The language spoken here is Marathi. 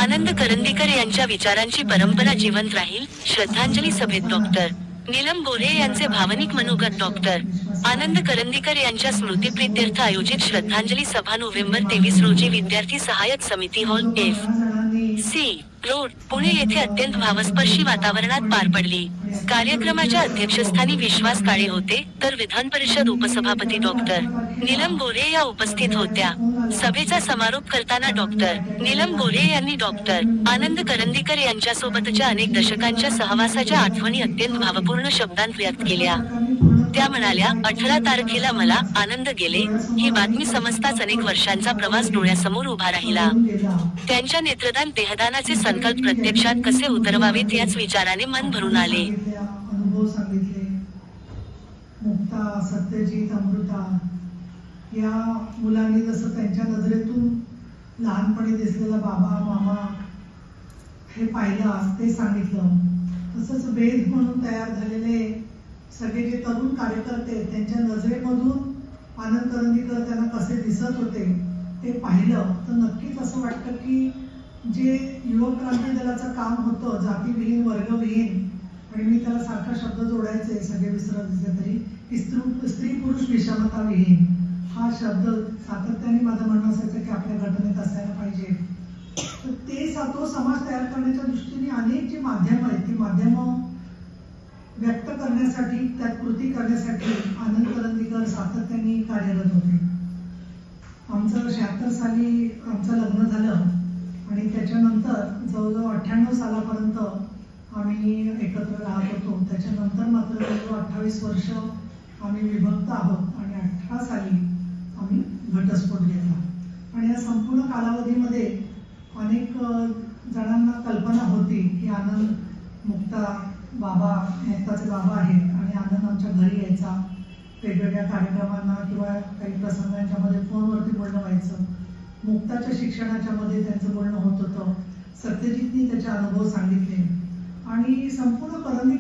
आनंद करंदीकर यांच्या विचारांची परंपरा जिवंत राहील. श्रद्धांजली सभेत डॉक्टर नीलम गोऱ्हे यांचे भावनिक मनोगत. डॉक्टर आनंद करंदीकर यांच्या स्मृतिप्रीत्यर्थ आयोजित श्रद्धांजली सभा नोव्हेंबर 23 रोजी विद्यार्थी सहाय्यक समिती हॉल F.C. रोड, पुणे येथे अत्यंत भावस्पर्शी वातावरणात पार पडली. कार्यक्रमाच्या अध्यक्षस्थानी विश्वास काळे होते, तर विधान परिषद उपसभापती डॉक्टर नीलम गोऱ्हे या उपस्थित होत्या. सभेचा समारोप करताना डॉक्टर नीलम गोऱ्हे यांनी डॉक्टर आनंद करंदीकर यांच्यासोबतच्या अनेक दशकांच्या सहवासाच्या आठवणी अत्यंत भावपूर्ण शब्दांत व्यक्त केल्या. त्या म्हणाल्या, 18 तारखेला मला आनंद गेले ही बातमी समजताच अनेक वर्षांचा प्रवास डोळ्यासमोर उभा राहिला. त्यांच्या नेत्रदान देहदानाचे संकल्प प्रत्यक्षात कसे उतरवावेत याच विचाराने मन भरून आले. अनुभव सांगितले. मुक्ता, सत्यजित, अमृता या मुलांनी जसं त्यांच्या नजरेतून लहानपणी दिसलेला बाबा मामा हे पाहिलं, ते सांगितलं. तसंच वेद म्हणून तयार झालेले सगळे जे तरुण कार्यकर्ते त्यांच्या नजरेमधून आनंद करंदीकर त्यांना कसे दिसत होते ते पाहिलं, तर नक्कीच असं वाटतं की जे युवक क्रांती दलाचं काम होतं, जातीविहीन वर्गविहीन, आणि मी त्याला सारखा शब्द जोडायचे, सगळे विसरत दिसले तरी, की स्त्री पुरुष विषमता विहीन हा शब्द सातत्याने माझं म्हणणं असायचं की आपल्या घटनेत असायला पाहिजे. तर ते तो समाज तयार करण्याच्या दृष्टीने अनेक जी माध्यमं आहेत ती माध्यमं व्यक्त करण्यासाठी, त्यात कृती करण्यासाठी आनंद करंदीकर सातत्याने कार्यरत होते. आमचं 76 साली आमचं लग्न झालं आणि त्याच्यानंतर जवळजवळ 98 सालापर्यंत आम्ही एकत्र राहत होतो. त्याच्यानंतर मात्र जवळजवळ 28 वर्ष आम्ही विभक्त आहोत आणि 18 साली आम्ही घटस्फोट घेतला. आणि या संपूर्ण कालावधीमध्ये अनेक जणांना कल्पना होती की आनंद मुक्ताचे बाबा आहेत आणि आनंद आमच्या घरी यायचा, वेगवेगळ्या कार्यक्रमांना किंवा काही प्रसंगांच्या मध्ये फोनवरती बोलणं व्हायचं. मुक्ताच्या शिक्षणाच्या मध्ये त्यांचं बोलणं होत होतं. सत्यजितनी त्याचे अनुभव सांगितले आणि संपूर्ण करंदी